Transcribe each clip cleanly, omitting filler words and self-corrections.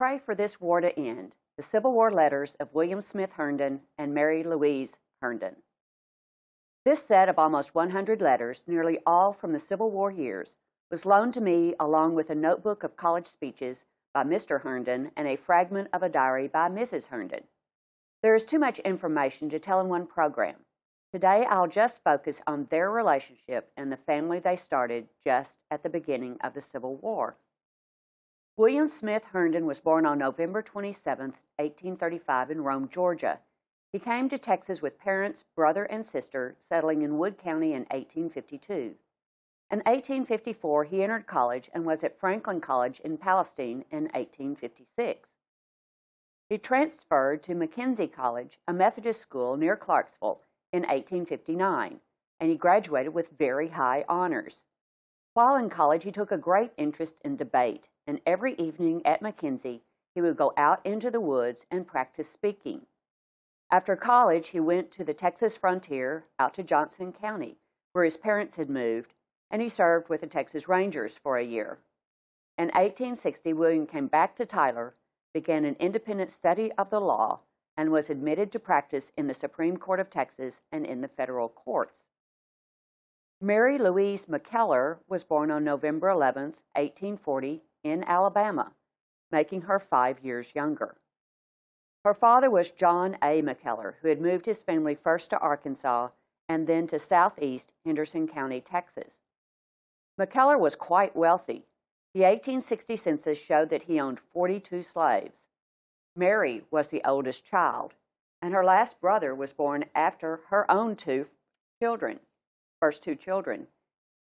Pray for this war to end. The Civil War letters of William Smith Herndon and Mary Louise Herndon. This set of almost 100 letters, nearly all from the Civil War years, was loaned to me along with a notebook of college speeches by Mr. Herndon and a fragment of a diary by Mrs. Herndon. There is too much information to tell in one program. Today I'll just focus on their relationship and the family they started just at the beginning of the Civil War. William Smith Herndon was born on November 27, 1835 in Rome, Georgia. He came to Texas with parents, brother, and sister, settling in Wood County in 1852. In 1854, he entered college and was at Franklin College in Palestine in 1856. He transferred to Mackenzie College, a Methodist school near Clarksville, in 1859, and he graduated with very high honors. While in college, he took a great interest in debate, and every evening at Mackenzie, he would go out into the woods and practice speaking. After college, he went to the Texas frontier, out to Johnson County, where his parents had moved, and he served with the Texas Rangers for a year. In 1860, William came back to Tyler, began an independent study of the law, and was admitted to practice in the Supreme Court of Texas and in the federal courts. Mary Louise McKellar was born on November 11, 1840, in Alabama, making her 5 years younger. Her father was John A. McKellar, who had moved his family first to Arkansas and then to southeast Henderson County, Texas. McKellar was quite wealthy. The 1860 census showed that he owned 42 slaves. Mary was the oldest child, and her last brother was born after her own first two children.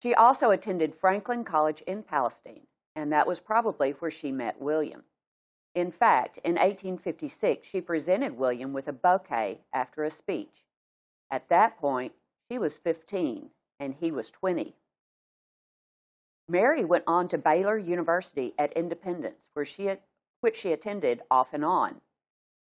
She also attended Franklin College in Palestine, and that was probably where she met William. In fact, in 1856, she presented William with a bouquet after a speech. At that point, she was 15, and he was 20. Mary went on to Baylor University at Independence, which she attended off and on.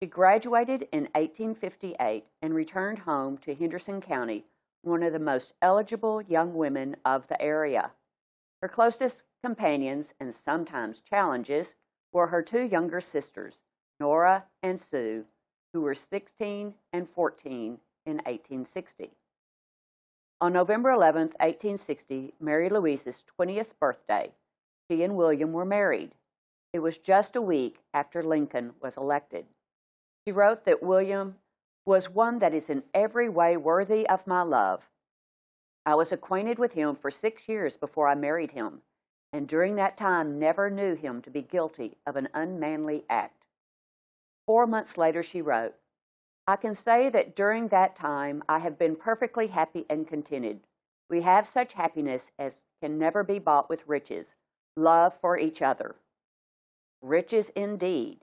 She graduated in 1858 and returned home to Henderson County, one of the most eligible young women of the area. Her closest companions, and sometimes challenges, were her two younger sisters, Nora and Sue, who were 16 and 14 in 1860. On November 11, 1860, Mary Louise's 20th birthday, she and William were married. It was just a week after Lincoln was elected. She wrote that William was one that is in every way worthy of my love. I was acquainted with him for 6 years before I married him, and during that time never knew him to be guilty of an unmanly act. 4 months later, she wrote, I can say that during that time I have been perfectly happy and contented. We have such happiness as can never be bought with riches, love for each other. Riches indeed.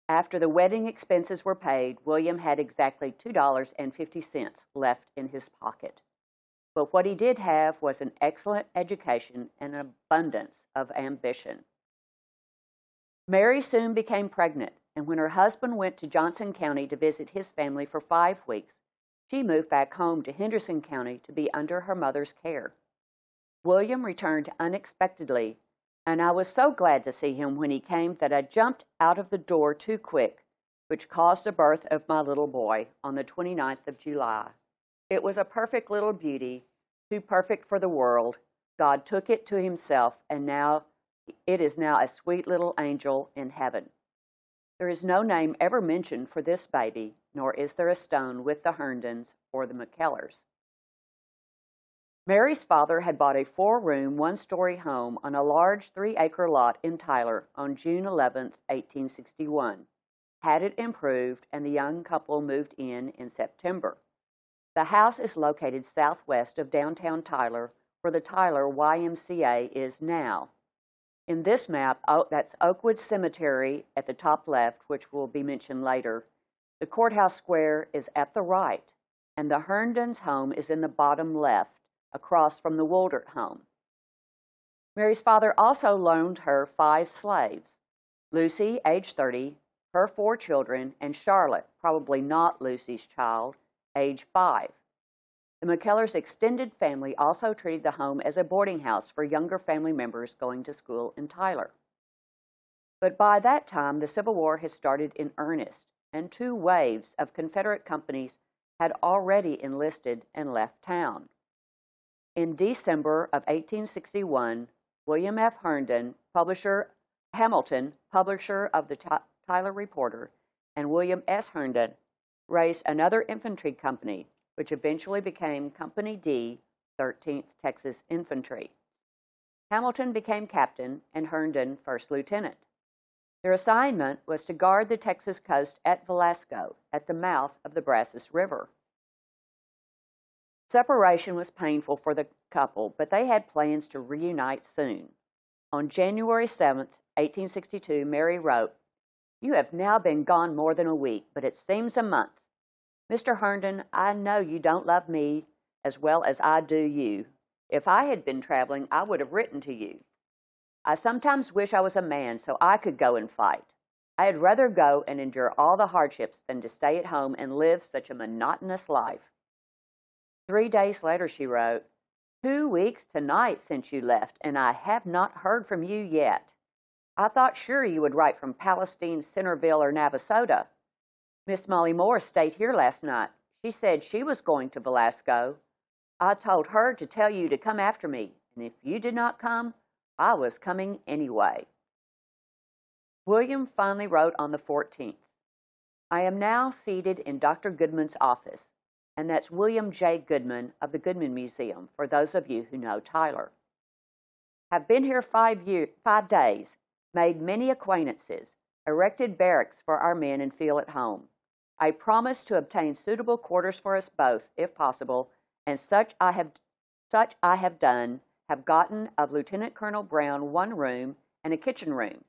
After the wedding expenses were paid, William had exactly $2.50 left in his pocket. But what he did have was an excellent education and an abundance of ambition. Mary soon became pregnant, and when her husband went to Johnson County to visit his family for 5 weeks, she moved back home to Henderson County to be under her mother's care. William returned unexpectedly, and I was so glad to see him when he came that I jumped out of the door too quick, which caused the birth of my little boy on the 29th of July. It was a perfect little beauty, too perfect for the world. God took it to himself, and it is now a sweet little angel in heaven. There is no name ever mentioned for this baby, nor is there a stone with the Herndons or the McKellars. Mary's father had bought a 4-room, 1-story home on a large 3-acre lot in Tyler on June 11, 1861, had it improved, and the young couple moved in September. The house is located southwest of downtown Tyler, where the Tyler YMCA is now. In this map, that's Oakwood Cemetery at the top left, which will be mentioned later. The courthouse square is at the right, and the Herndons' home is in the bottom left, across from the Woldert home. Mary's father also loaned her 5 slaves, Lucy, age 30, her 4 children, and Charlotte, probably not Lucy's child, age 5. The McKellars' extended family also treated the home as a boarding house for younger family members going to school in Tyler. But by that time, the Civil War had started in earnest, and two waves of Confederate companies had already enlisted and left town. In December of 1861, William F. Hamilton, publisher of the Tyler Reporter, and William S. Herndon raised another infantry company, which eventually became Company D, 13th Texas Infantry. Hamilton became captain and Herndon first lieutenant. Their assignment was to guard the Texas coast at Velasco, at the mouth of the Brazos River. Separation was painful for the couple, but they had plans to reunite soon. On January 7, 1862, Mary wrote, "You have now been gone more than a week, but it seems a month. Mr. Herndon, I know you don't love me as well as I do you. If I had been traveling, I would have written to you. I sometimes wish I was a man so I could go and fight. I had rather go and endure all the hardships than to stay at home and live such a monotonous life." 3 days later, she wrote, 2 weeks tonight since you left, and I have not heard from you yet. I thought sure you would write from Palestine, Centerville, or Navasota. Miss Molly Moore stayed here last night. She said she was going to Velasco. I told her to tell you to come after me, and if you did not come, I was coming anyway." William finally wrote on the 14th, "I am now seated in Dr. Goodman's office," and that's William J. Goodman of the Goodman Museum, for those of you who know Tyler. "Have been here 5 days, made many acquaintances, erected barracks for our men and feel at home. I promise to obtain suitable quarters for us both, if possible, and such I have done, have gotten of Lieutenant Colonel Brown 1 room and a kitchen room.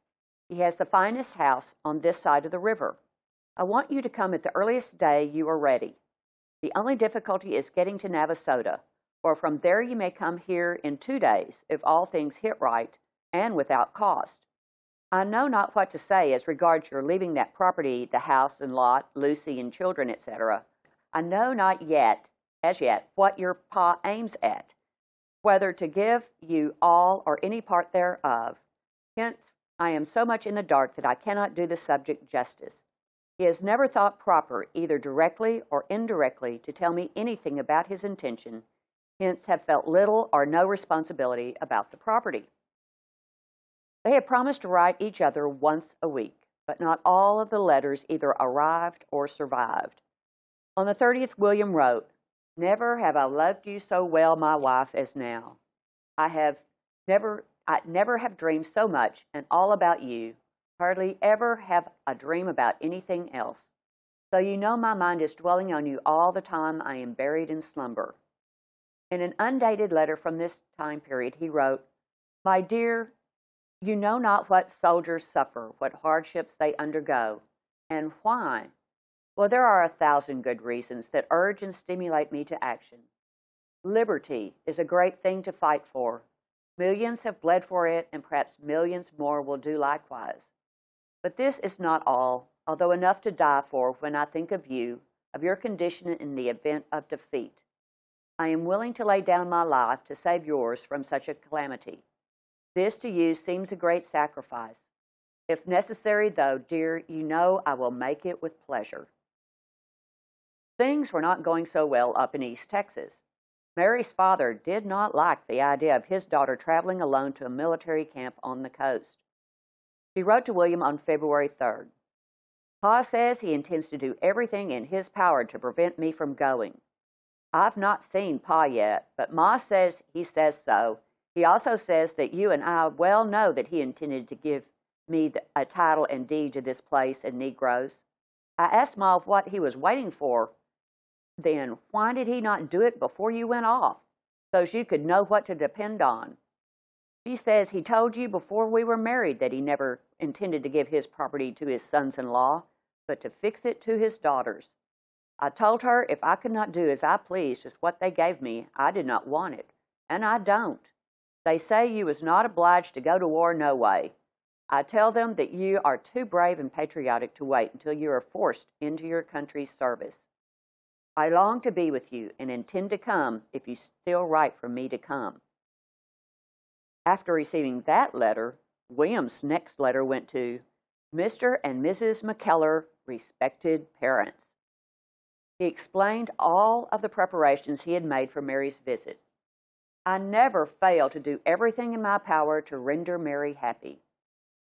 He has the finest house on this side of the river. I want you to come at the earliest day you are ready. The only difficulty is getting to Navasota, for from there you may come here in 2 days, if all things hit right, and without cost. I know not what to say as regards your leaving that property, the house and lot, Lucy and children, etc. I know not as yet, what your pa aims at, whether to give you all or any part thereof. Hence, I am so much in the dark that I cannot do the subject justice. He has never thought proper, either directly or indirectly, to tell me anything about his intention, hence have felt little or no responsibility about the property." They had promised to write each other once a week, but not all of the letters either arrived or survived. On the 30th, William wrote, "Never have I loved you so well, my wife, as now. I never have dreamed so much and all about you, hardly ever have a dream about anything else. So you know my mind is dwelling on you all the time I am buried in slumber." In an undated letter from this time period, he wrote, "My dear, you know not what soldiers suffer, what hardships they undergo, and why. Well, there are 1,000 good reasons that urge and stimulate me to action. Liberty is a great thing to fight for. Millions have bled for it, and perhaps millions more will do likewise. But this is not all, although enough to die for when I think of you, of your condition in the event of defeat. I am willing to lay down my life to save yours from such a calamity. This to you seems a great sacrifice. If necessary, though, dear, you know I will make it with pleasure." Things were not going so well up in East Texas. Mary's father did not like the idea of his daughter traveling alone to a military camp on the coast. She wrote to William on February 3rd. "Pa says he intends to do everything in his power to prevent me from going. I've not seen Pa yet, but Ma says he says so. He also says that you and I well know that he intended to give me a title and deed to this place and Negroes. I asked Ma what he was waiting for. Then why did he not do it before you went off, so's you could know what to depend on? She says he told you before we were married that he never intended to give his property to his sons-in-law, but to fix it to his daughters. I told her if I could not do as I pleased with what they gave me, I did not want it, and I don't. They say you was not obliged to go to war no way. I tell them that you are too brave and patriotic to wait until you are forced into your country's service. I long to be with you and intend to come if you still write for me to come." After receiving that letter, William's next letter went to Mr. and Mrs. McKellar, respected parents. He explained all of the preparations he had made for Mary's visit. I never fail to do everything in my power to render Mary happy,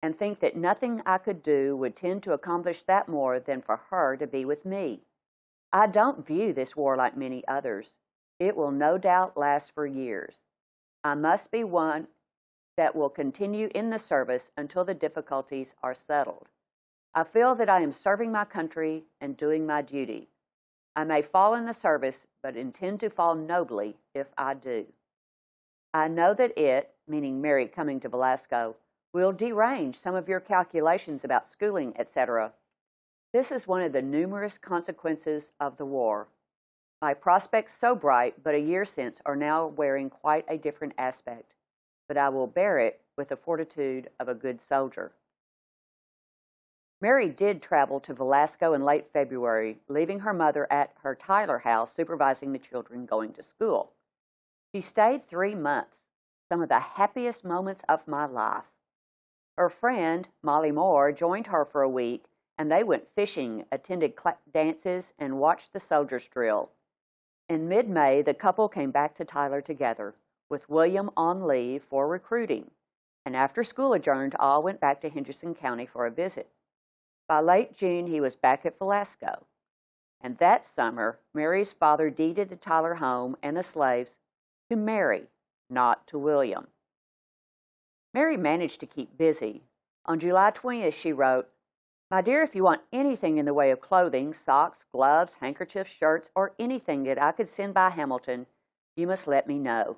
and think that nothing I could do would tend to accomplish that more than for her to be with me. I don't view this war like many others. It will no doubt last for years. I must be one that will continue in the service until the difficulties are settled. I feel that I am serving my country and doing my duty. I may fall in the service, but intend to fall nobly if I do. I know that it, meaning Mary coming to Velasco, will derange some of your calculations about schooling, etc. This is one of the numerous consequences of the war. My prospects, so bright but a year since, are now wearing quite a different aspect, but I will bear it with the fortitude of a good soldier. Mary did travel to Velasco in late February, leaving her mother at her Tyler house supervising the children going to school. She stayed 3 months, some of the happiest moments of my life. Her friend, Molly Moore, joined her for a week, and they went fishing, attended dances, and watched the soldiers drill. In mid-May, the couple came back to Tyler together, with William on leave for recruiting, and after school adjourned, all went back to Henderson County for a visit. By late June, he was back at Velasco, and that summer, Mary's father deeded the Tyler home and the slaves to Mary, not to William. Mary managed to keep busy. On July 20th, she wrote, "My dear, if you want anything in the way of clothing, socks, gloves, handkerchiefs, shirts, or anything that I could send by Hamilton, you must let me know.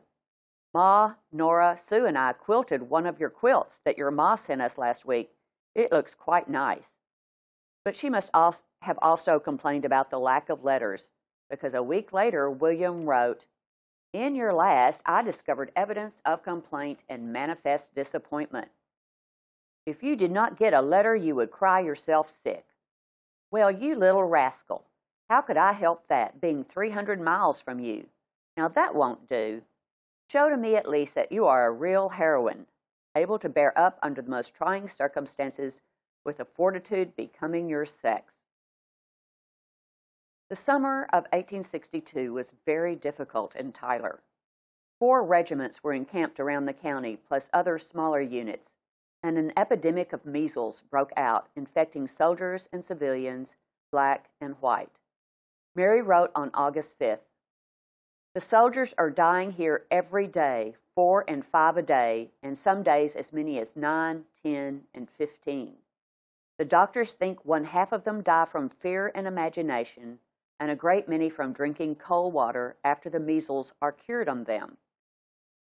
Ma, Nora, Sue, and I quilted one of your quilts that your ma sent us last week. It looks quite nice." But she must have also complained about the lack of letters, because a week later, William wrote, "In your last, I discovered evidence of complaint and manifest disappointment. If you did not get a letter, you would cry yourself sick. Well, you little rascal, how could I help that, being 300 miles from you? Now that won't do. Show to me at least that you are a real heroine, able to bear up under the most trying circumstances with a fortitude becoming your sex." The summer of 1862 was very difficult in Tyler. 4 regiments were encamped around the county, plus other smaller units, and an epidemic of measles broke out, infecting soldiers and civilians, black and white. Mary wrote on August 5th, "The soldiers are dying here every day, 4 and 5 a day, and some days as many as 9, 10, and 15. The doctors think 1/2 of them die from fear and imagination, and a great many from drinking cold water after the measles are cured on them.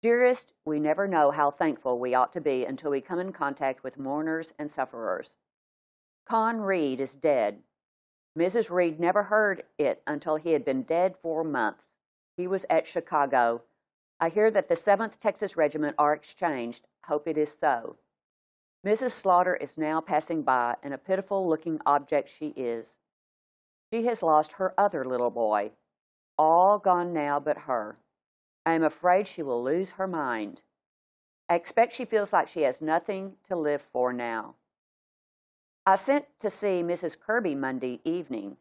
Dearest, we never know how thankful we ought to be until we come in contact with mourners and sufferers. Con Reed is dead. Mrs. Reed never heard it until he had been dead 4 months. He was at Chicago. I hear that the 7th Texas Regiment are exchanged. Hope it is so. Mrs. Slaughter is now passing by, and a pitiful-looking object she is. She has lost her other little boy. All gone now but her. I am afraid she will lose her mind. I expect she feels like she has nothing to live for now. I sent to see Mrs. Kirby Monday evening.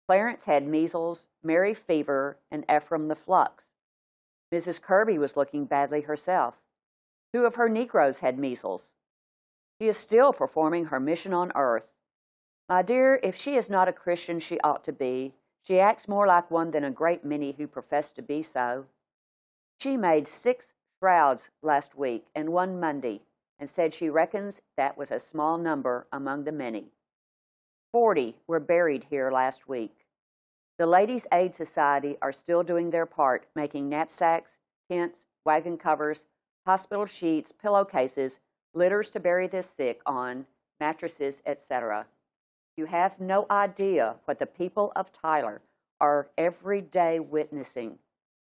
Clarence had measles, Mary fever, and Ephraim the flux. Mrs. Kirby was looking badly herself. 2 of her Negroes had measles. She is still performing her mission on earth. My dear, if she is not a Christian she ought to be, she acts more like one than a great many who profess to be so. She made 6 shrouds last week and 1 Monday, and said she reckons that was a small number among the many. 40 were buried here last week. The Ladies' Aid Society are still doing their part, making knapsacks, tents, wagon covers, hospital sheets, pillowcases, litters to bury the sick on, mattresses, etc. You have no idea what the people of Tyler are every day witnessing.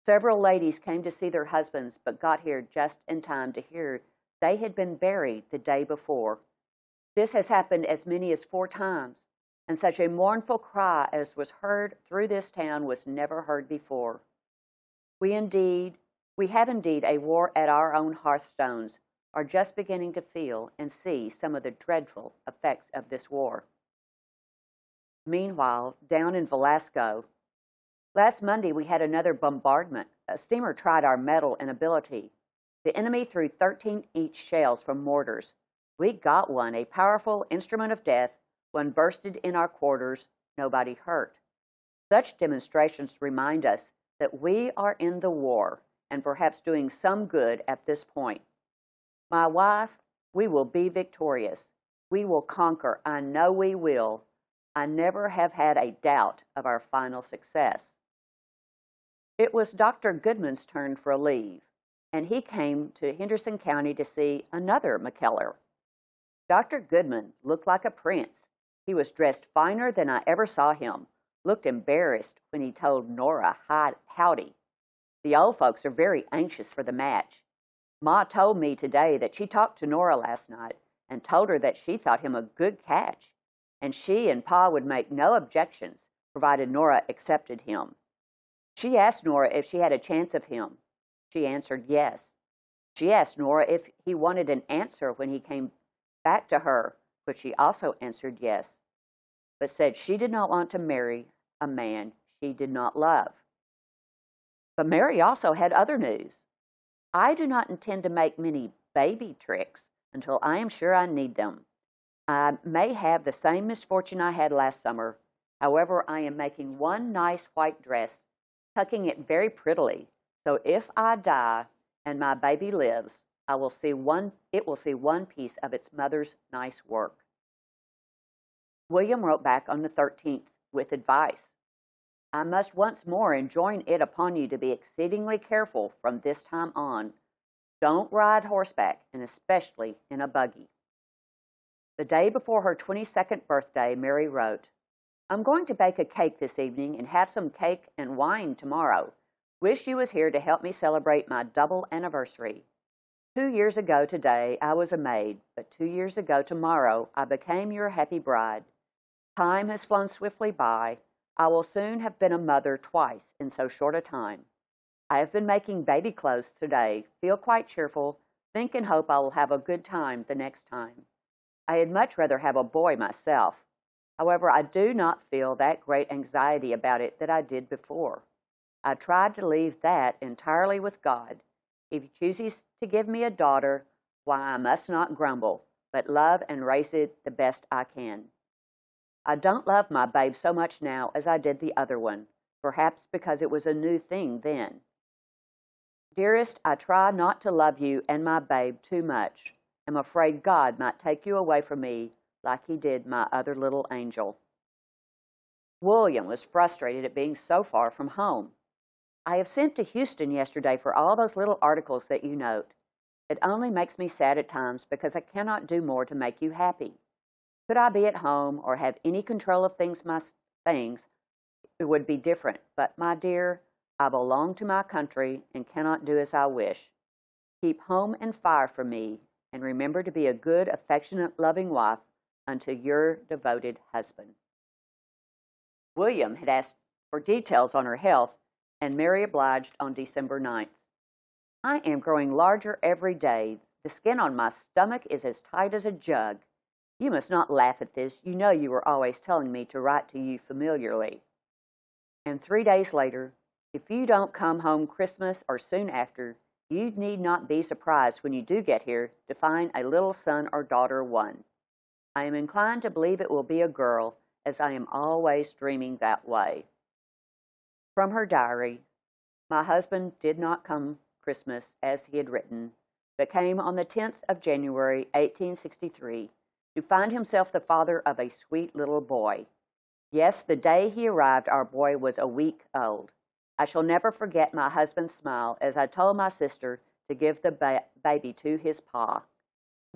Several ladies came to see their husbands, but got here just in time to hear they had been buried the day before. This has happened as many as 4 times, and such a mournful cry as was heard through this town was never heard before. We have indeed a war at our own hearthstones, are just beginning to feel and see some of the dreadful effects of this war. Meanwhile, down in Velasco, last Monday we had another bombardment. A steamer tried our mettle and ability. The enemy threw 13-inch shells from mortars. We got one, a powerful instrument of death. One bursted in our quarters, nobody hurt. Such demonstrations remind us that we are in the war and perhaps doing some good at this point. My wife, we will be victorious. We will conquer. I know we will. I never have had a doubt of our final success. It was Dr. Goodman's turn for a leave, and he came to Henderson County to see another McKellar. Dr. Goodman looked like a prince. He was dressed finer than I ever saw him, looked embarrassed when he told Nora howdy. The old folks are very anxious for the match. Ma told me today that she talked to Nora last night and told her that she thought him a good catch, and she and Pa would make no objections, provided Nora accepted him. She asked Nora if she had a chance of him. She answered yes. She asked Nora if he wanted an answer when he came back to her, but she also answered yes, but said she did not want to marry a man she did not love. But Mary also had other news. I do not intend to make many baby tricks until I am sure I need them. I may have the same misfortune I had last summer. However, I am making one nice white dress, tucking it very prettily, so if I die and my baby lives, it will see one piece of its mother's nice work. William wrote back on the 13th with advice. I must once more enjoin it upon you to be exceedingly careful from this time on. Don't ride horseback, and especially in a buggy. The day before her 22nd birthday, Mary wrote, I'm going to bake a cake this evening and have some cake and wine tomorrow. Wish you was here to help me celebrate my double anniversary. 2 years ago today, I was a maid, but 2 years ago tomorrow, I became your happy bride. Time has flown swiftly by. I will soon have been a mother twice in so short a time. I have been making baby clothes today, feel quite cheerful, think and hope I will have a good time the next time. I had much rather have a boy myself. However, I do not feel that great anxiety about it that I did before. I tried to leave that entirely with God. If he chooses to give me a daughter, why, I must not grumble, but love and raise it the best I can. I don't love my babe so much now as I did the other one, perhaps because it was a new thing then. Dearest, I try not to love you and my babe too much. I'm afraid God might take you away from me like he did my other little angel. William was frustrated at being so far from home. I have sent to Houston yesterday for all those little articles that you note. It only makes me sad at times because I cannot do more to make you happy. Could I be at home or have any control of things, it would be different. But, my dear, I belong to my country and cannot do as I wish. Keep home and fire for me, and remember to be a good, affectionate, loving wife unto your devoted husband. William had asked for details on her health, and Mary obliged on December 9th. I am growing larger every day. The skin on my stomach is as tight as a jug. You must not laugh at this. You know you were always telling me to write to you familiarly. And 3 days later, if you don't come home Christmas or soon after, you need not be surprised when you do get here to find a little son or daughter one. I am inclined to believe it will be a girl, as I am always dreaming that way. From her diary, my husband did not come Christmas as he had written, but came on the 10th of January, 1863, to find himself the father of a sweet little boy. Yes, the day he arrived, our boy was a week old. I shall never forget my husband's smile as I told my sister to give the baby to his pa.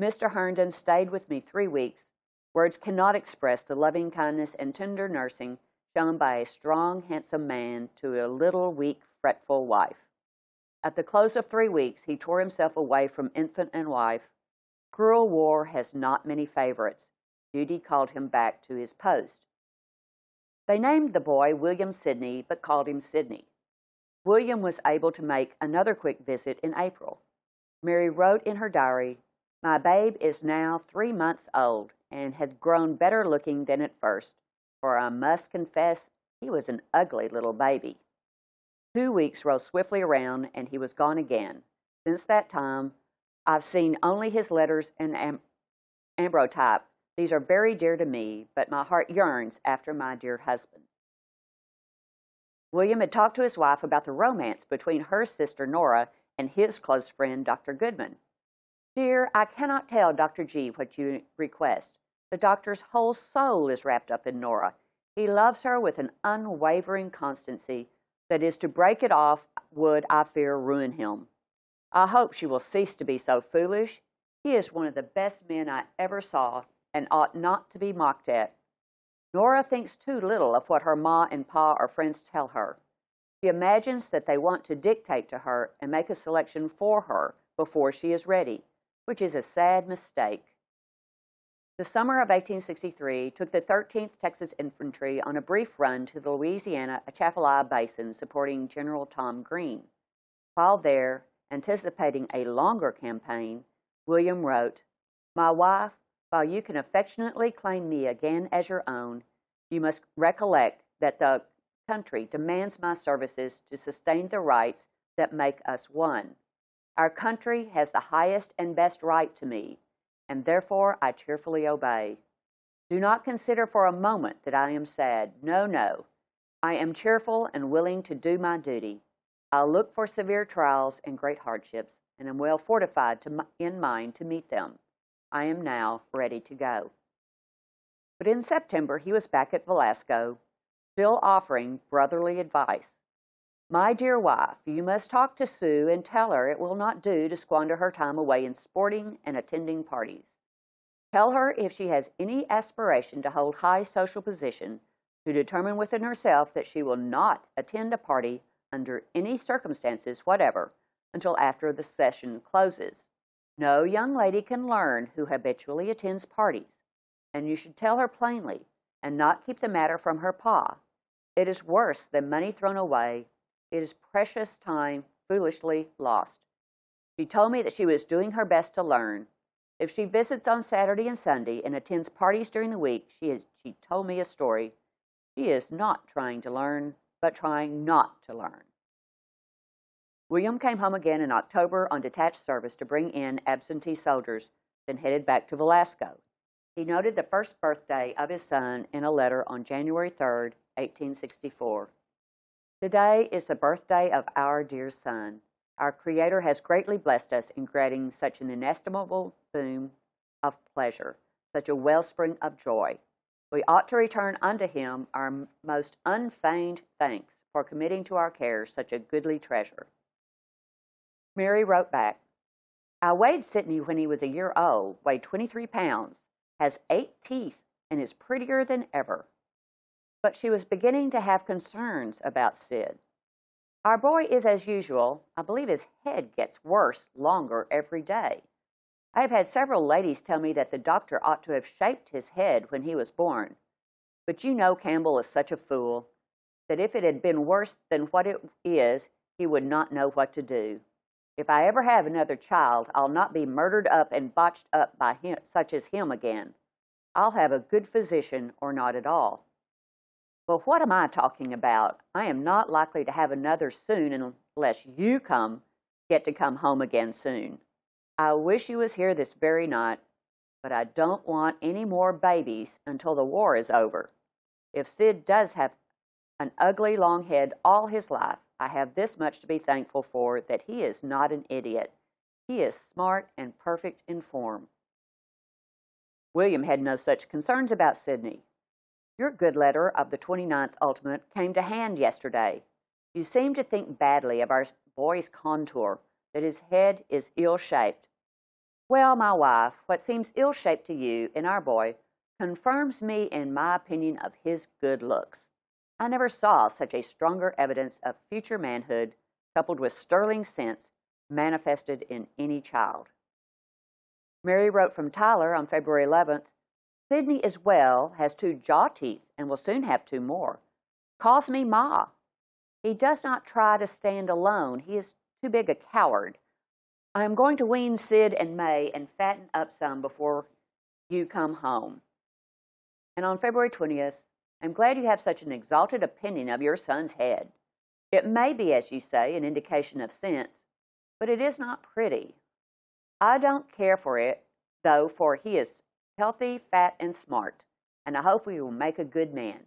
Mr. Herndon stayed with me 3 weeks. Words cannot express the loving kindness and tender nursing shown by a strong, handsome man to a little, weak, fretful wife. At the close of 3 weeks, he tore himself away from infant and wife. Cruel war has not many favorites. Duty called him back to his post. They named the boy William Sidney, but called him Sidney. William was able to make another quick visit in April. Mary wrote in her diary, My babe is now 3 months old and had grown better looking than at first, for I must confess he was an ugly little baby. 2 weeks rolled swiftly around, and he was gone again. Since that time, I've seen only his letters in ambrotype. These are very dear to me, but my heart yearns after my dear husband. William had talked to his wife about the romance between her sister Nora and his close friend, Dr. Goodman. Dear, I cannot tell Dr. G what you request. The doctor's whole soul is wrapped up in Nora. He loves her with an unwavering constancy that is to break it off would, I fear, ruin him. I hope she will cease to be so foolish. He is one of the best men I ever saw and ought not to be mocked at. Nora thinks too little of what her ma and pa or friends tell her. She imagines that they want to dictate to her and make a selection for her before she is ready, which is a sad mistake. The summer of 1863 took the 13th Texas Infantry on a brief run to the Louisiana Atchafalaya Basin supporting General Tom Green. While there, anticipating a longer campaign, William wrote, "My wife, while you can affectionately claim me again as your own, you must recollect that the country demands my services to sustain the rights that make us one. Our country has the highest and best right to me, and therefore I cheerfully obey. Do not consider for a moment that I am sad. No, no. I am cheerful and willing to do my duty. I look for severe trials and great hardships, and am well fortified in mind to meet them. I am now ready to go." But in September, he was back at Velasco, still offering brotherly advice. "My dear wife, you must talk to Sue and tell her it will not do to squander her time away in sporting and attending parties. Tell her if she has any aspiration to hold high social position, to determine within herself that she will not attend a party under any circumstances whatever until after the session closes. No young lady can learn who habitually attends parties, and you should tell her plainly and not keep the matter from her pa. It is worse than money thrown away. It is precious time foolishly lost. She told me that she was doing her best to learn. If she visits on Saturday and Sunday and attends parties during the week, she told me a story. She is not trying to learn, but trying not to learn." William came home again in October on detached service to bring in absentee soldiers, then headed back to Velasco. He noted the first birthday of his son in a letter on January 3, 1864. "Today is the birthday of our dear son. Our Creator has greatly blessed us in granting such an inestimable boon of pleasure, such a wellspring of joy. We ought to return unto him our most unfeigned thanks for committing to our care such a goodly treasure." Mary wrote back, "I weighed Sidney when he was a year old, weighed 23 pounds, has 8 teeth, and is prettier than ever." But she was beginning to have concerns about Sid. "Our boy is as usual. I believe his head gets worse, longer every day. I have had several ladies tell me that the doctor ought to have shaped his head when he was born. But you know Campbell is such a fool that if it had been worse than what it is, he would not know what to do. If I ever have another child, I'll not be murdered up and botched up by him, such as him again. I'll have a good physician or not at all. Well, what am I talking about? I am not likely to have another soon unless you get to come home again soon. I wish you was here this very night, but I don't want any more babies until the war is over. If Sid does have an ugly long head all his life, I have this much to be thankful for, that he is not an idiot. He is smart and perfect in form." William had no such concerns about Sidney. "Your good letter of the 29th ultimate came to hand yesterday. You seem to think badly of our boy's contour, that his head is ill-shaped. Well, my wife, what seems ill-shaped to you in our boy confirms me in my opinion of his good looks. I never saw such a stronger evidence of future manhood, coupled with sterling sense, manifested in any child." Mary wrote from Tyler on February 11th, "Sidney is well, has 2 jaw teeth, and will soon have 2 more. Calls me Ma. He does not try to stand alone. He is too big a coward. I am going to wean Sid and May and fatten up some before you come home. And on February 20th, I'm glad you have such an exalted opinion of your son's head. It may be, as you say, an indication of sense, but it is not pretty. I don't care for it, though, for he is healthy, fat, and smart, and I hope he will make a good man.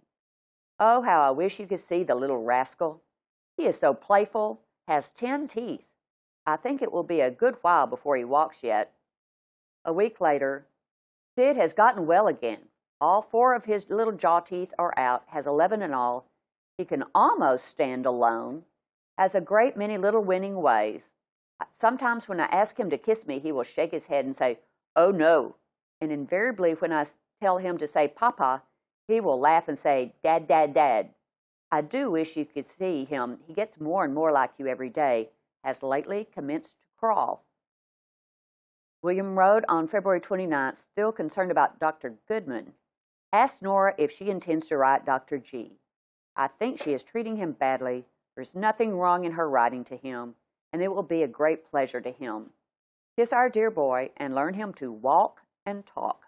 Oh, how I wish you could see the little rascal. He is so playful, has 10 teeth. I think it will be a good while before he walks yet. A week later, Sid has gotten well again. All 4 of his little jaw teeth are out, has 11 in all. He can almost stand alone, has a great many little winning ways. Sometimes when I ask him to kiss me, he will shake his head and say, "Oh, no." And invariably when I tell him to say "Papa," he will laugh and say, "Dad, Dad, Dad." I do wish you could see him. He gets more and more like you every day, has lately commenced to crawl. William wrote on February 29th, still concerned about Dr. Goodman. Ask Nora if she intends to write Dr. G. I think she is treating him badly. There's nothing wrong in her writing to him, and it will be a great pleasure to him. Kiss our dear boy and learn him to walk and talk.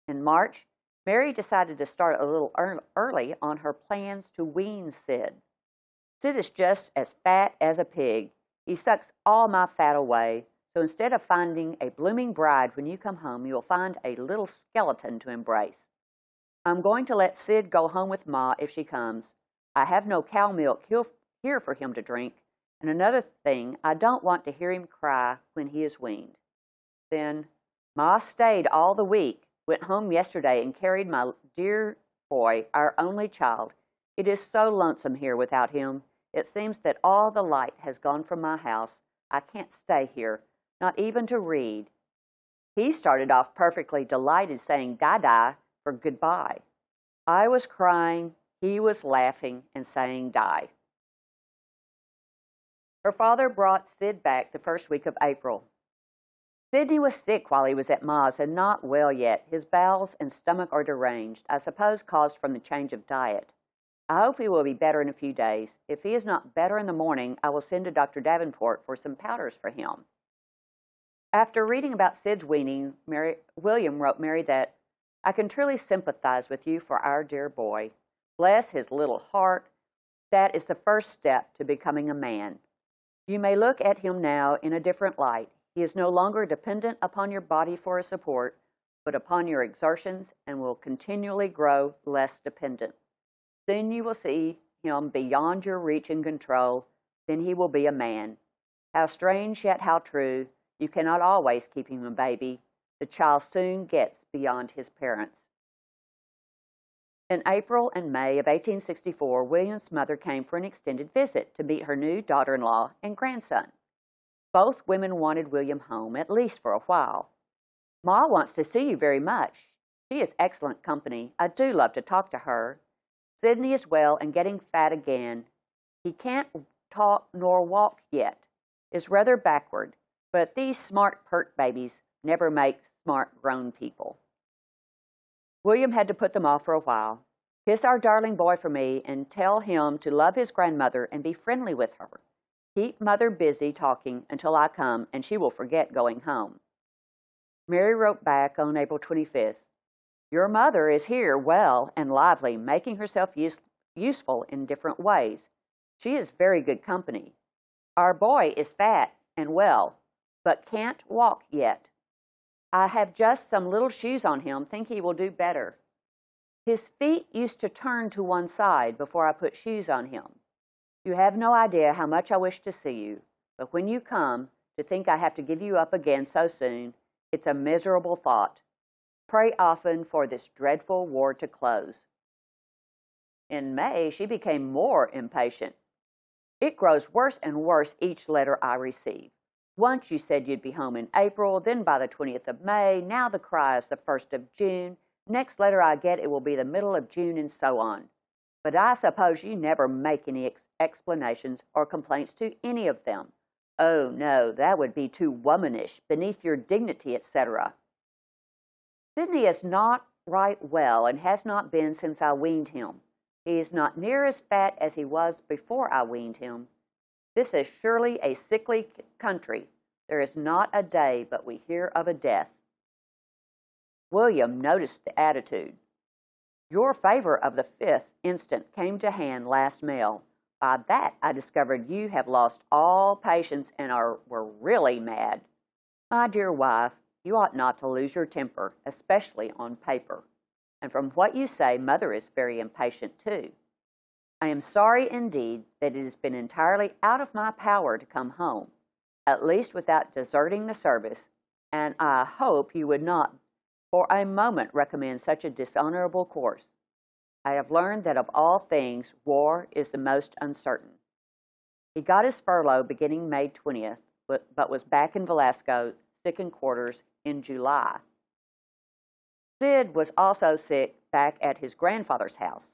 In March, Mary decided to start a little early on her plans to wean Sid. Sid is just as fat as a pig. He sucks all my fat away, so instead of finding a blooming bride when you come home, you'll find a little skeleton to embrace. I'm going to let Sid go home with Ma if she comes. I have no cow milk here for him to drink, and another thing, I don't want to hear him cry when he is weaned. Then Ma stayed all the week, went home yesterday and carried my dear boy, our only child. It is so lonesome here without him. It seems that all the light has gone from my house. I can't stay here, not even to read. He started off perfectly delighted, saying "die-die" for goodbye. I was crying, he was laughing and saying "die." Her father brought Sid back the first week of April. Sidney was sick while he was at Ma's and not well yet. His bowels and stomach are deranged, I suppose caused from the change of diet. I hope he will be better in a few days. If he is not better in the morning, I will send to Dr. Davenport for some powders for him. After reading about Sid's weaning, William wrote Mary that, I can truly sympathize with you for our dear boy. Bless his little heart. That is the first step to becoming a man. You may look at him now in a different light. He is no longer dependent upon your body for a support, but upon your exertions and will continually grow less dependent. Soon you will see him beyond your reach and control. Then he will be a man. How strange yet how true. You cannot always keep him a baby. The child soon gets beyond his parents. In April and May of 1864, William's mother came for an extended visit to meet her new daughter-in-law and grandson. Both women wanted William home, at least for a while. Ma wants to see you very much. She is excellent company. I do love to talk to her. Sidney is well and getting fat again. He can't talk nor walk yet. Is rather backward, but these smart pert babies never make smart grown people. William had to put them off for a while. Kiss our darling boy for me and tell him to love his grandmother and be friendly with her. Keep Mother busy talking until I come, and she will forget going home. Mary wrote back on April 25th, Your mother is here well and lively, making herself useful in different ways. She is very good company. Our boy is fat and well, but can't walk yet. I have just some little shoes on him, think he will do better. His feet used to turn to one side before I put shoes on him. You have no idea how much I wish to see you, but when you come, to think I have to give you up again so soon, it's a miserable thought. Pray often for this dreadful war to close. In May, she became more impatient. It grows worse and worse each letter I receive. Once you said you'd be home in April, then by the 20th of May, now the cry is the 1st of June. Next letter I get, it will be the middle of June, and so on. But I suppose you never make any explanations or complaints to any of them. Oh, no, that would be too womanish, beneath your dignity, etc. Sidney is not right well and has not been since I weaned him. He is not near as fat as he was before I weaned him. This is surely a sickly country. There is not a day but we hear of a death. William noticed the attitude. Your favor of the 5th instant came to hand last mail. By that I discovered you have lost all patience and were really mad. My dear wife, you ought not to lose your temper, especially on paper. And from what you say, Mother is very impatient too. I am sorry indeed that it has been entirely out of my power to come home, at least without deserting the service, and I hope you would not for a moment recommend such a dishonorable course. I have learned that of all things, war is the most uncertain. He got his furlough beginning May 20th, but was back in Velasco, sick in quarters, in July. Sid was also sick back at his grandfather's house.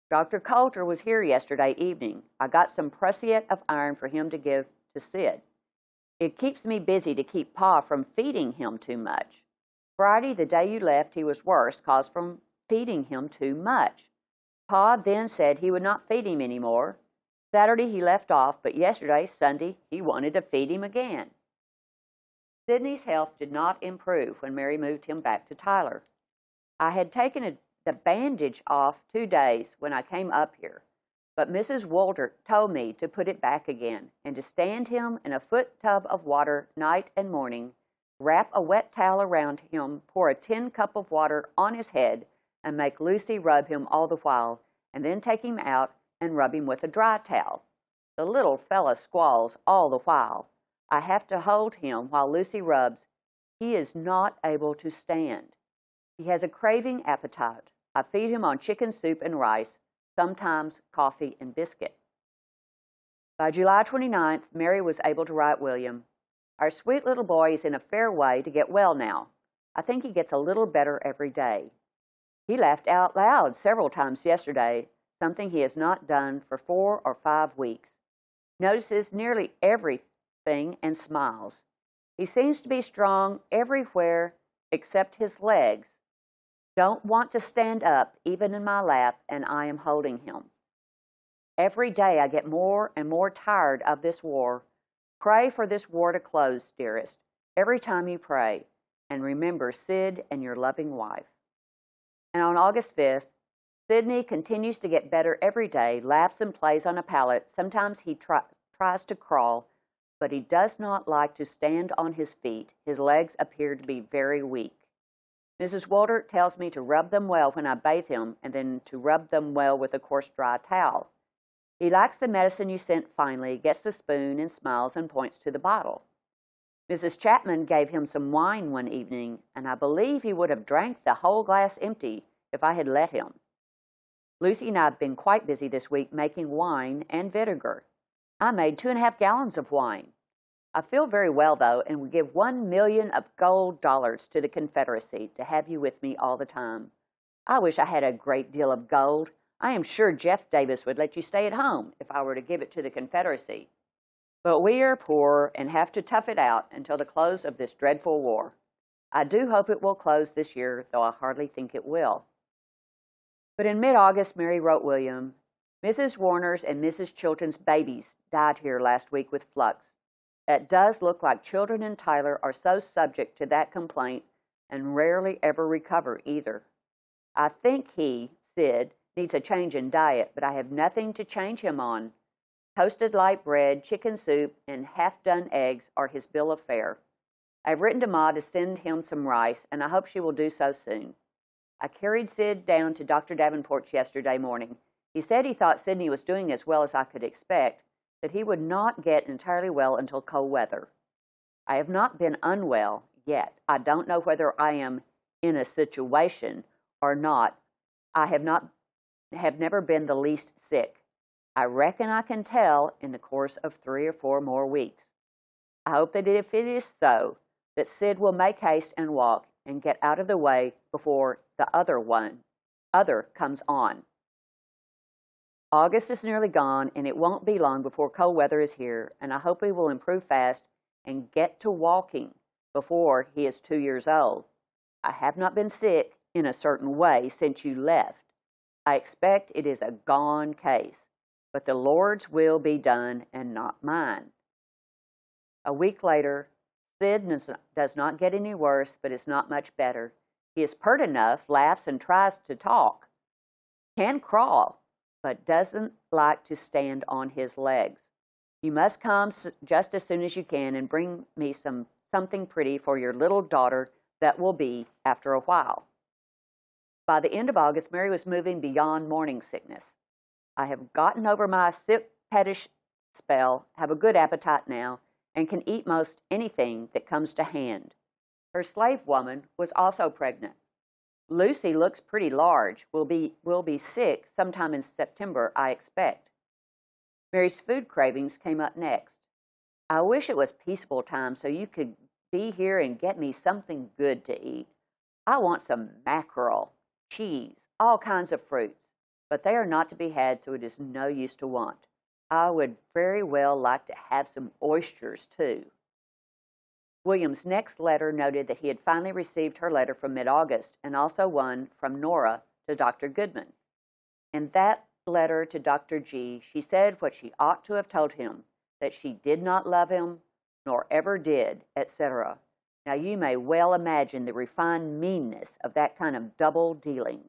Dr. Coulter was here yesterday evening. I got some prussiate of iron for him to give to Sid. It keeps me busy to keep Pa from feeding him too much. Friday, the day you left, he was worse, caused from feeding him too much. Pa then said he would not feed him any more. Saturday he left off, but yesterday, Sunday, he wanted to feed him again. Sidney's health did not improve when Mary moved him back to Tyler. I had taken the bandage off 2 days when I came up here, but Mrs. Wolter told me to put it back again and to stand him in a foot tub of water night and morning, wrap a wet towel around him, pour a tin cup of water on his head, and make Lucy rub him all the while, and then take him out and rub him with a dry towel. The little fella squalls all the while. I have to hold him while Lucy rubs. He is not able to stand. He has a craving appetite. I feed him on chicken soup and rice, sometimes coffee and biscuit. By July 29th, Mary was able to write William, our sweet little boy is in a fair way to get well now. I think he gets a little better every day. He laughed out loud several times yesterday, something he has not done for 4 or 5 weeks. Notices nearly everything and smiles. He seems to be strong everywhere except his legs. Don't want to stand up, even in my lap, and I am holding him. Every day I get more and more tired of this war. Pray for this war to close, dearest, every time you pray, and remember Sid and your loving wife. And on August 5th, Sidney continues to get better every day, laughs and plays on a pallet. Sometimes he tries to crawl, but he does not like to stand on his feet. His legs appear to be very weak. Mrs. Wolter tells me to rub them well when I bathe him, and then to rub them well with a coarse dry towel. He likes the medicine you sent finally, gets the spoon and smiles and points to the bottle. Mrs. Chapman gave him some wine one evening, and I believe he would have drank the whole glass empty if I had let him. Lucy and I have been quite busy this week making wine and vinegar. I made 2.5 gallons of wine. I feel very well, though, and will give $1 million of gold dollars to the Confederacy to have you with me all the time. I wish I had a great deal of gold. I am sure Jeff Davis would let you stay at home if I were to give it to the Confederacy. But we are poor and have to tough it out until the close of this dreadful war. I do hope it will close this year, though I hardly think it will. But in mid-August, Mary wrote William, Mrs. Warner's and Mrs. Chilton's babies died here last week with flux. It does look like children in Tyler are so subject to that complaint and rarely ever recover either. I think he, Sid, needs a change in diet, but I have nothing to change him on. Toasted light bread, chicken soup, and half-done eggs are his bill of fare. I've written to Ma to send him some rice, and I hope she will do so soon. I carried Sid down to Dr. Davenport's yesterday morning. He said he thought Sidney was doing as well as I could expect, but he would not get entirely well until cold weather. I have not been unwell yet. I don't know whether I am in a situation or not. I have never been the least sick. I reckon I can tell in the course of 3 or 4 more weeks. I hope that if it is so, that Sid will make haste and walk and get out of the way before the other comes on. August is nearly gone, and it won't be long before cold weather is here, and I hope he will improve fast and get to walking before he is 2 years old. I have not been sick in a certain way since you left. I expect it is a gone case, but the Lord's will be done and not mine. A week later, Sid does not get any worse, but is not much better. He is pert enough, laughs, and tries to talk. Can crawl, but doesn't like to stand on his legs. You must come just as soon as you can and bring me something pretty for your little daughter that will be after a while. By the end of August, Mary was moving beyond morning sickness. I have gotten over my sick pettish spell, have a good appetite now, and can eat most anything that comes to hand. Her slave woman was also pregnant. Lucy looks pretty large, will be sick sometime in September, I expect. Mary's food cravings came up next. I wish it was peaceable time so you could be here and get me something good to eat. I want some mackerel, cheese, all kinds of fruits, but they are not to be had, so it is no use to want. I would very well like to have some oysters, too. William's next letter noted that he had finally received her letter from mid-August and also one from Nora to Dr. Goodman. In that letter to Dr. G, she said what she ought to have told him, that she did not love him, nor ever did, etc. Now you may well imagine the refined meanness of that kind of double dealing.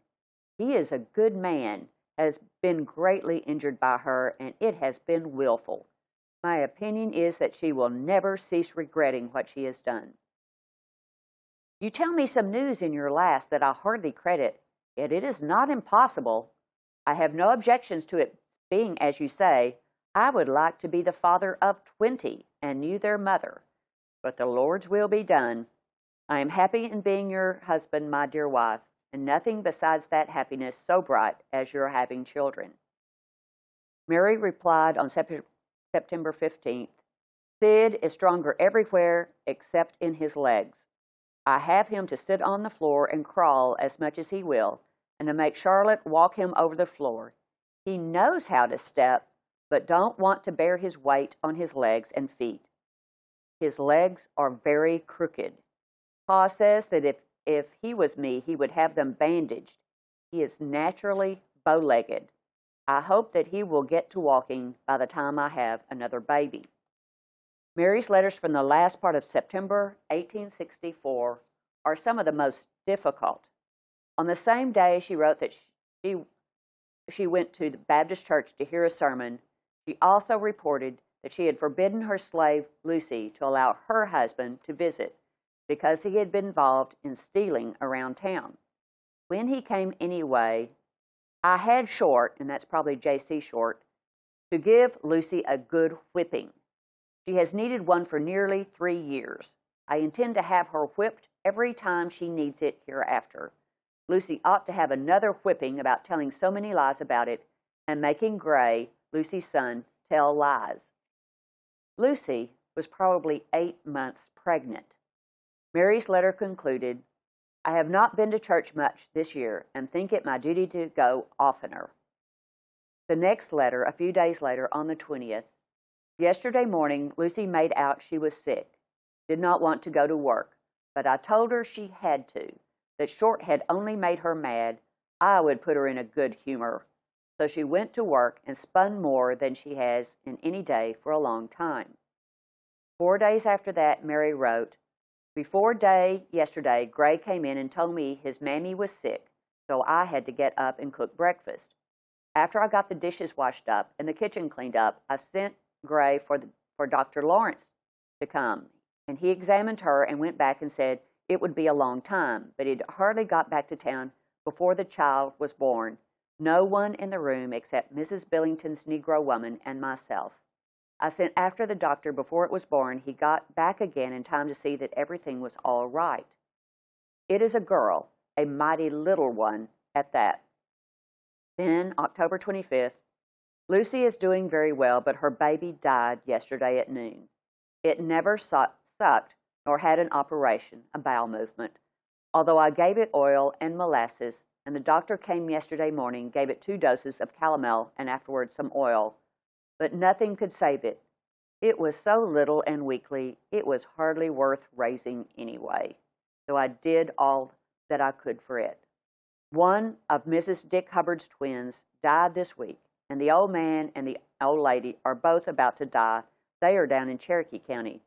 He is a good man, has been greatly injured by her, and it has been willful. My opinion is that she will never cease regretting what she has done. You tell me some news in your last that I hardly credit, yet it is not impossible. I have no objections to it being, as you say. I would like to be the father of 20 and you their mother, but the Lord's will be done. I am happy in being your husband, my dear wife, and nothing besides that happiness so bright as your having children. Mary replied on September 15th, Sid is stronger everywhere except in his legs. I have him to sit on the floor and crawl as much as he will, and to make Charlotte walk him over the floor. He knows how to step, but don't want to bear his weight on his legs and feet. His legs are very crooked. Pa says that if he was me, he would have them bandaged. He is naturally bow-legged. I hope that he will get to walking by the time I have another baby. Mary's letters from the last part of September 1864 are some of the most difficult. On the same day she wrote that she went to the Baptist church to hear a sermon, she also reported that she had forbidden her slave, Lucy, to allow her husband to visit because he had been involved in stealing around town. When he came anyway, I had Short, and that's probably J.C. Short, to give Lucy a good whipping. She has needed one for nearly 3 years. I intend to have her whipped every time she needs it hereafter. Lucy ought to have another whipping about telling so many lies about it and making Gray, Lucy's son, tell lies. Lucy was probably 8 months pregnant. Mary's letter concluded, I have not been to church much this year and think it my duty to go oftener. The next letter, a few days later, on the 20th, yesterday morning, Lucy made out she was sick, did not want to go to work, but I told her she had to, that Short had only made her mad. I would put her in a good humor. So she went to work and spun more than she has in any day for a long time. 4 days after that, Mary wrote, Before day yesterday, Gray came in and told me his mammy was sick, so I had to get up and cook breakfast. After I got the dishes washed up and the kitchen cleaned up, I sent Gray for Dr. Lawrence to come, and he examined her and went back and said it would be a long time, but he'd hardly got back to town before the child was born. No one in the room except Mrs. Billington's Negro woman and myself. I sent after the doctor before it was born. He got back again in time to see that everything was all right. It is a girl, a mighty little one at that. Then, October 25th, Lucy is doing very well, but her baby died yesterday at noon. It never sucked nor had an operation, a bowel movement, although I gave it oil and molasses, and the doctor came yesterday morning, gave it 2 doses of calomel and afterwards some oil, but nothing could save it. It was so little and weakly, it was hardly worth raising anyway, so I did all that I could for it. One of Mrs. Dick Hubbard's twins died this week, and the old man and the old lady are both about to die. They are down in Cherokee County.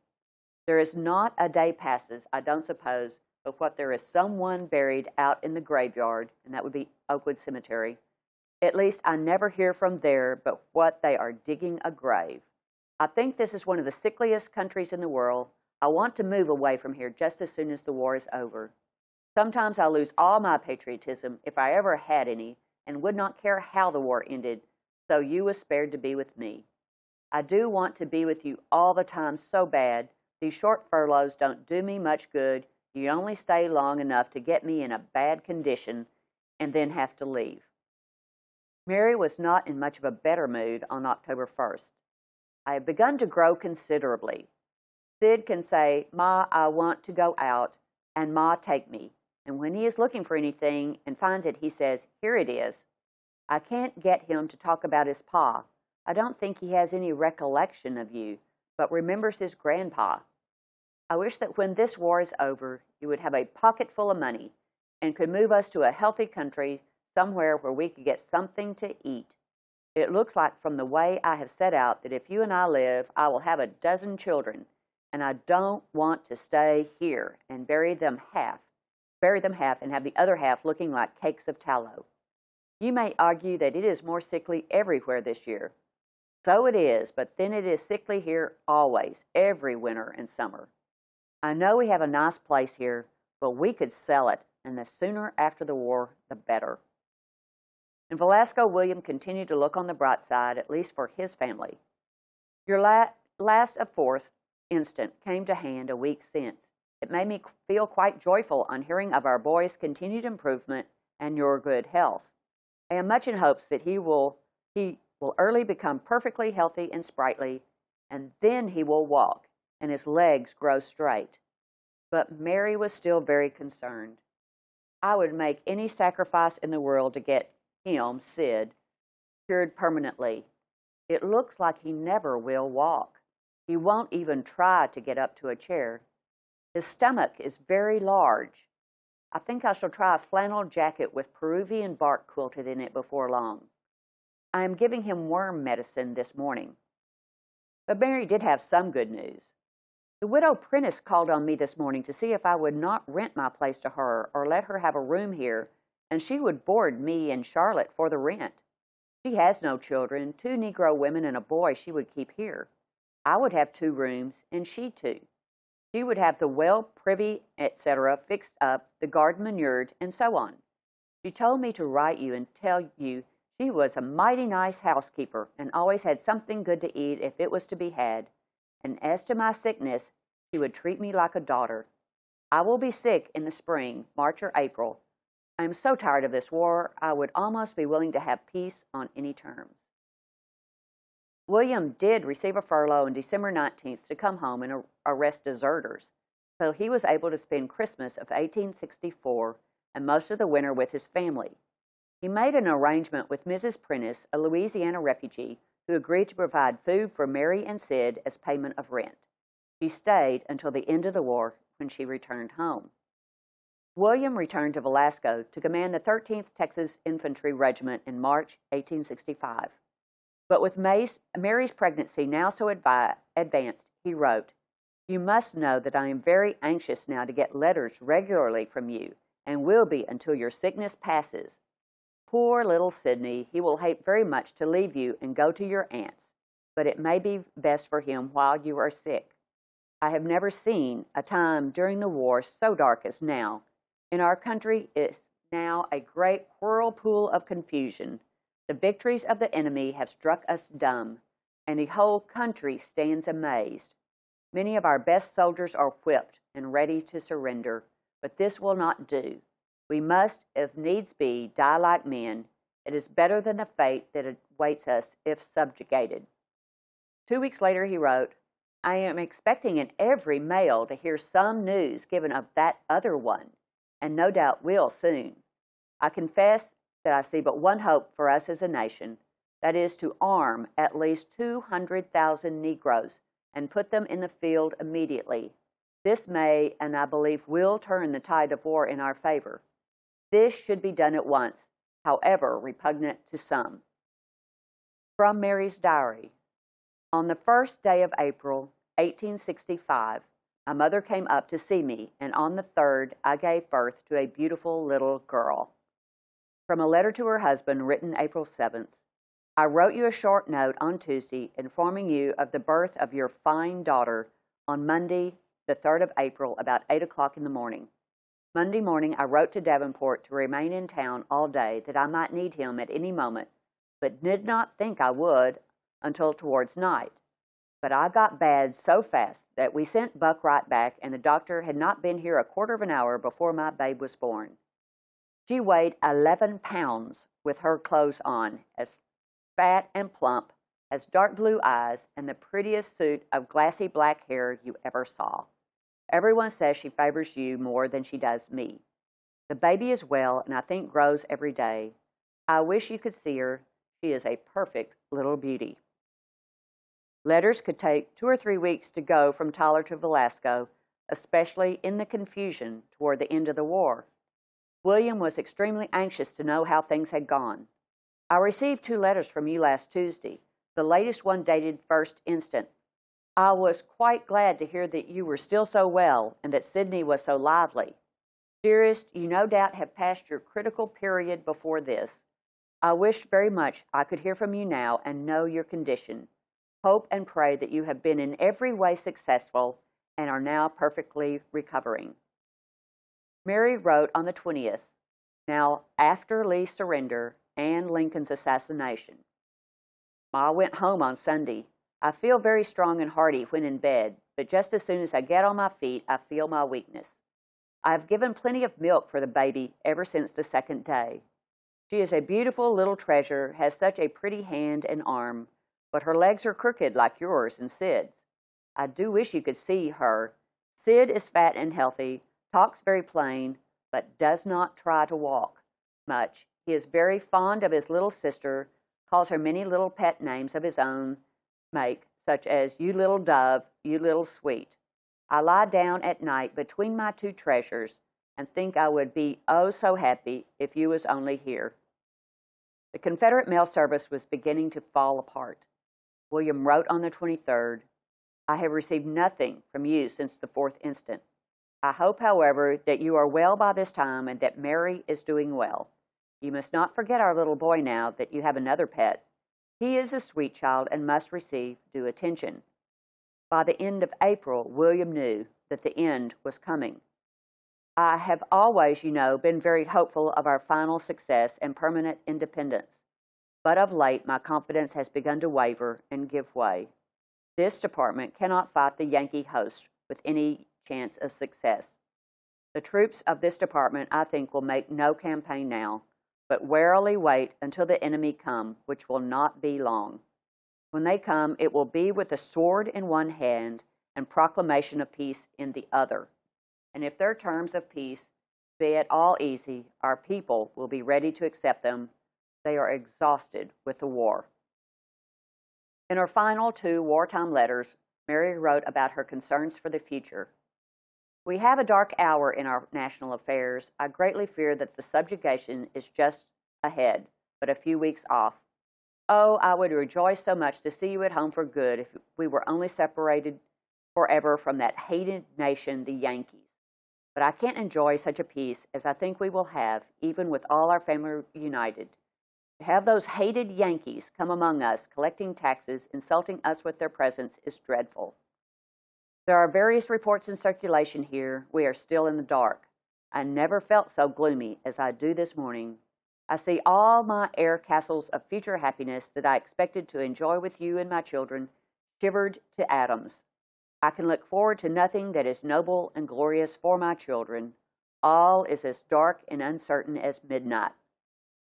There is not a day passes, I don't suppose, but what there is someone buried out in the graveyard, and that would be Oakwood Cemetery. At least I never hear from there but what they are digging a grave. I think this is one of the sickliest countries in the world. I want to move away from here just as soon as the war is over. Sometimes I lose all my patriotism, if I ever had any, and would not care how the war ended, so you was spared to be with me. I do want to be with you all the time so bad. These short furloughs don't do me much good. You only stay long enough to get me in a bad condition and then have to leave. Mary was not in much of a better mood on October 1st. I have begun to grow considerably. Sid can say, "Ma, I want to go out," and "Ma, take me." And when he is looking for anything and finds it, he says, "Here it is." I can't get him to talk about his pa. I don't think he has any recollection of you, but remembers his grandpa. I wish that when this war is over, you would have a pocket full of money and could move us to a healthy country, somewhere where we could get something to eat. It looks like from the way I have set out that if you and I live, I will have a dozen children, and I don't want to stay here and bury them half and have the other half looking like cakes of tallow. You may argue that it is more sickly everywhere this year. So it is, but then it is sickly here always, every winter and summer. I know we have a nice place here, but we could sell it, and the sooner after the war, the better. In Velasco, William continued to look on the bright side, at least for his family. Your last of 4th instant came to hand a week since. It made me feel quite joyful on hearing of our boy's continued improvement and your good health. I am much in hopes that he will early become perfectly healthy and sprightly, and then he will walk, and his legs grow straight. But Mary was still very concerned. I would make any sacrifice in the world to get him, Sid, cured permanently. It looks like he never will walk. He won't even try to get up to a chair. His stomach is very large. I think I shall try a flannel jacket with Peruvian bark quilted in it before long. I am giving him worm medicine this morning. But Mary did have some good news. The widow Prentice called on me this morning to see if I would not rent my place to her or let her have a room here, and she would board me and Charlotte for the rent. She has no children, 2 Negro women and a boy she would keep here. I would have 2 rooms, and she 2. She would have the well, privy, etc., fixed up, the garden manured, and so on. She told me to write you and tell you she was a mighty nice housekeeper and always had something good to eat if it was to be had. And as to my sickness, she would treat me like a daughter. I will be sick in the spring, March or April. I am so tired of this war, I would almost be willing to have peace on any terms. William did receive a furlough on December 19th to come home and arrest deserters, so he was able to spend Christmas of 1864 and most of the winter with his family. He made an arrangement with Mrs. Prentice, a Louisiana refugee, who agreed to provide food for Mary and Sid as payment of rent. She stayed until the end of the war, when she returned home. William returned to Velasco to command the 13th Texas Infantry Regiment in March 1865. But with Mary's pregnancy now so advanced, he wrote, "You must know that I am very anxious now to get letters regularly from you, and will be until your sickness passes. Poor little Sidney, he will hate very much to leave you and go to your aunt's, but it may be best for him while you are sick. I have never seen a time during the war so dark as now. In our country it is now a great whirlpool of confusion. The victories of the enemy have struck us dumb, and the whole country stands amazed. Many of our best soldiers are whipped and ready to surrender, but this will not do. We must, if needs be, die like men. It is better than the fate that awaits us if subjugated." 2 weeks later he wrote, "I am expecting in every mail to hear some news given of that other one, and no doubt will soon. I confess that I see but one hope for us as a nation, that is to arm at least 200,000 Negroes and put them in the field immediately. This may, and I believe will, turn the tide of war in our favor. This should be done at once, however repugnant to some." From Mary's diary. On the first day of April, 1865, my mother came up to see me, and on the third I gave birth to a beautiful little girl. From a letter to her husband written April 7th, I wrote you a short note on Tuesday informing you of the birth of your fine daughter on Monday, the 3rd of April, about 8 o'clock in the morning. Monday morning I wrote to Davenport to remain in town all day that I might need him at any moment, but did not think I would until towards night. But I got bad so fast that we sent Buck right back, and the doctor had not been here a quarter of an hour before my babe was born. She weighed 11 pounds with her clothes on, as fat and plump, has dark blue eyes, and the prettiest suit of glassy black hair you ever saw. Everyone says she favors you more than she does me. The baby is well, and I think grows every day. I wish you could see her. She is a perfect little beauty. Letters could take 2 or 3 weeks to go from Tyler to Velasco, especially in the confusion toward the end of the war. William was extremely anxious to know how things had gone. I received 2 letters from you last Tuesday, the latest one dated 1st instant. I was quite glad to hear that you were still so well and that Sydney was so lively. Dearest, you no doubt have passed your critical period before this. I wished very much I could hear from you now and know your condition. Hope and pray that you have been in every way successful and are now perfectly recovering. Mary wrote on the 20th, now after Lee's surrender and Lincoln's assassination. Ma went home on Sunday. I feel very strong and hearty when in bed, but just as soon as I get on my feet, I feel my weakness. I have given plenty of milk for the baby ever since the 2nd day. She is a beautiful little treasure, has such a pretty hand and arm, but her legs are crooked like yours and Sid's. I do wish you could see her. Sid is fat and healthy, talks very plain, but does not try to walk much. He is very fond of his little sister, calls her many little pet names of his own make, such as you little dove, you little sweet. I lie down at night between my 2 treasures and think I would be oh so happy if you was only here. The Confederate mail service was beginning to fall apart. William wrote on the 23rd, I have received nothing from you since the 4th instant. I hope, however, that you are well by this time and that Mary is doing well. You must not forget our little boy now that you have another pet. He is a sweet child and must receive due attention. By the end of April, William knew that the end was coming. I have always, you know, been very hopeful of our final success and permanent independence. But of late, my confidence has begun to waver and give way. This department cannot fight the Yankee host with any chance of success. The troops of this department, I think, will make no campaign now, but warily wait until the enemy come, which will not be long. When they come, it will be with a sword in one hand and proclamation of peace in the other. And if their terms of peace be at all easy, our people will be ready to accept them. They are exhausted with the war. In her final 2 wartime letters, Mary wrote about her concerns for the future. We have a dark hour in our national affairs. I greatly fear that the subjugation is just ahead, but a few weeks off. Oh, I would rejoice so much to see you at home for good if we were only separated forever from that hated nation, the Yankees. But I can't enjoy such a peace as I think we will have, even with all our family united. To have those hated Yankees come among us, collecting taxes, insulting us with their presence, is dreadful. There are various reports in circulation here. We are still in the dark. I never felt so gloomy as I do this morning. I see all my air castles of future happiness that I expected to enjoy with you and my children shivered to atoms. I can look forward to nothing that is noble and glorious for my children. All is as dark and uncertain as midnight.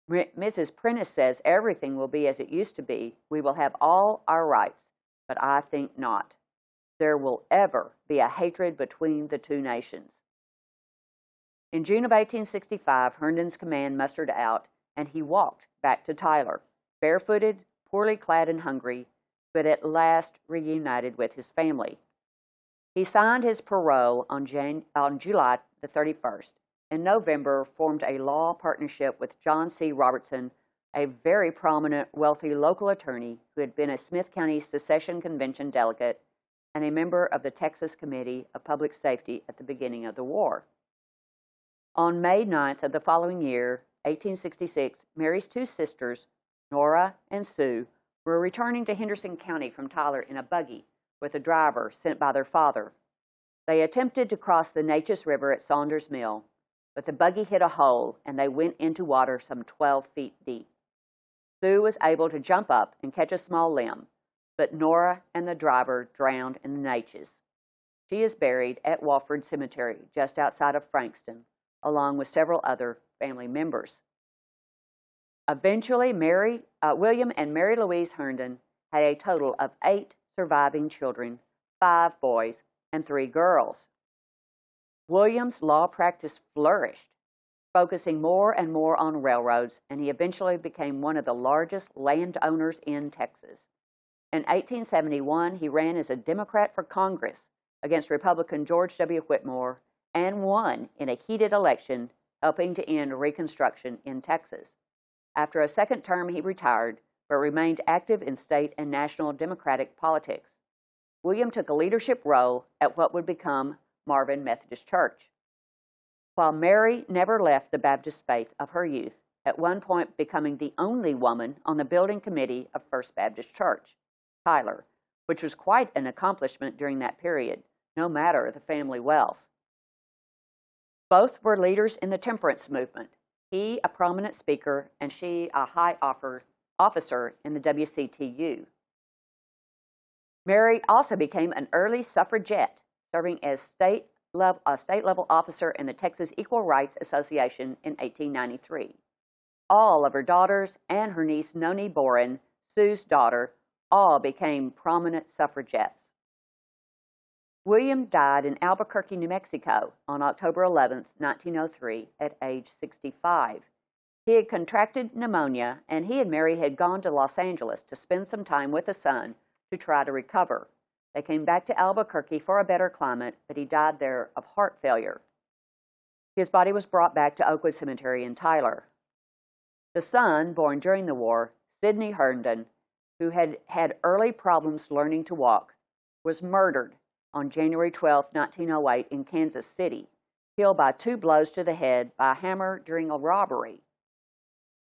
Mrs. Prentice says everything will be as it used to be. We will have all our rights, but I think not. There will ever be a hatred between the 2 nations. In June of 1865, Herndon's command mustered out, and he walked back to Tyler, barefooted, poorly clad and hungry, but at last reunited with his family. He signed his parole on July the 31st. In November, formed a law partnership with John C. Robertson a very prominent, wealthy local attorney who had been a Smith County Secession Convention delegate and a member of the Texas Committee of Public Safety at the beginning of the war. On May 9th of the following year, 1866, Mary's two sisters, Nora and Sue, were returning to Henderson County from Tyler in a buggy with a driver sent by their father. They attempted to cross the Neches River at Saunders Mill, but the buggy hit a hole and they went into water some 12 feet deep. Sue was able to jump up and catch a small limb, but Nora and the driver drowned in the Neches. She is buried at Wofford Cemetery, just outside of Frankston, along with several other family members. Eventually, William and Mary Louise Herndon had a total of 8 surviving children, 5 boys and 3 girls. William's law practice flourished, focusing more and more on railroads, and he eventually became one of the largest landowners in Texas. In 1871, he ran as a Democrat for Congress against Republican George W. Whitmore and won in a heated election, helping to end Reconstruction in Texas. After a second term, he retired, but remained active in state and national Democratic politics. William took a leadership role at what would become Marvin Methodist Church. While Mary never left the Baptist faith of her youth, at one point becoming the only woman on the building committee of First Baptist Church, Tyler, which was quite an accomplishment during that period, no matter the family wealth. Both were leaders in the temperance movement, he a prominent speaker and she a high officer in the WCTU. Mary also became an early suffragette, serving as a state-level officer in the Texas Equal Rights Association in 1893. All of her daughters and her niece Noni Boren, Sue's daughter, all became prominent suffragettes. William died in Albuquerque, New Mexico on October 11, 1903, at age 65. He had contracted pneumonia, and he and Mary had gone to Los Angeles to spend some time with the son to try to recover. They came back to Albuquerque for a better climate, but he died there of heart failure. His body was brought back to Oakwood Cemetery in Tyler. The son, born during the war, Sidney Herndon, who had had early problems learning to walk, was murdered on January 12, 1908 in Kansas City, killed by 2 blows to the head by a hammer during a robbery.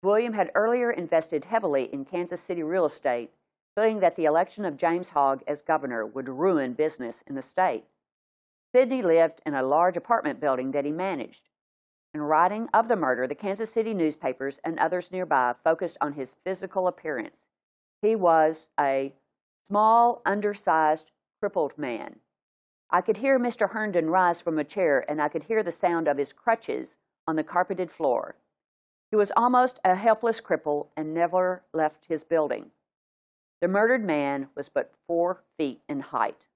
William had earlier invested heavily in Kansas City real estate, feeling that the election of James Hogg as governor would ruin business in the state. Sidney lived in a large apartment building that he managed. In writing of the murder, the Kansas City newspapers and others nearby focused on his physical appearance. He was a small, undersized, crippled man. I could hear Mr. Herndon rise from a chair, and I could hear the sound of his crutches on the carpeted floor. He was almost a helpless cripple and never left his building. The murdered man was but 4 feet in height.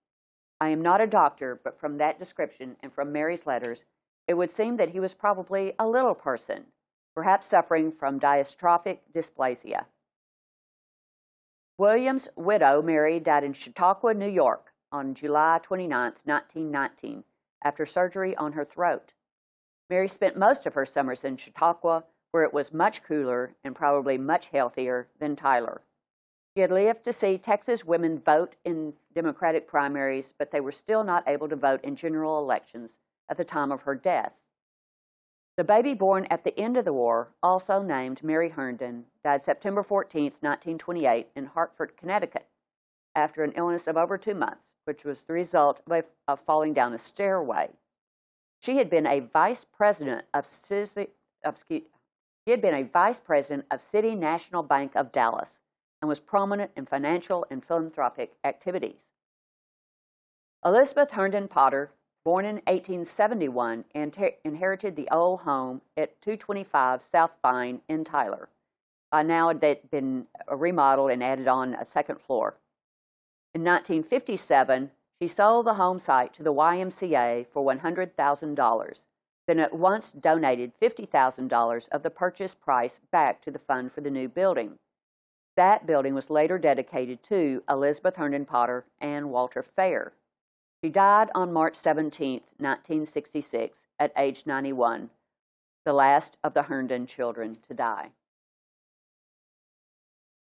I am not a doctor, but from that description and from Mary's letters, it would seem that he was probably a little person, perhaps suffering from dystrophic dysplasia. William's widow, Mary, died in Chautauqua, New York, on July 29, 1919, after surgery on her throat. Mary spent most of her summers in Chautauqua, where it was much cooler and probably much healthier than Tyler. She had lived to see Texas women vote in Democratic primaries, but they were still not able to vote in general elections at the time of her death. The baby born at the end of the war, also named Mary Herndon, died September 14, 1928, in Hartford, Connecticut, after an illness of over 2 months, which was the result of falling down a stairway. She had been a vice president of City National Bank of Dallas and was prominent in financial and philanthropic activities. Elizabeth Herndon Potter, born in 1871, inherited the old home at 225 South Vine in Tyler. By now, it had been remodeled and added on a second floor. In 1957, she sold the home site to the YMCA for $100,000, then at once donated $50,000 of the purchase price back to the fund for the new building. That building was later dedicated to Elizabeth Herndon Potter and Walter Fair. She died on March 17, 1966, at age 91, the last of the Herndon children to die.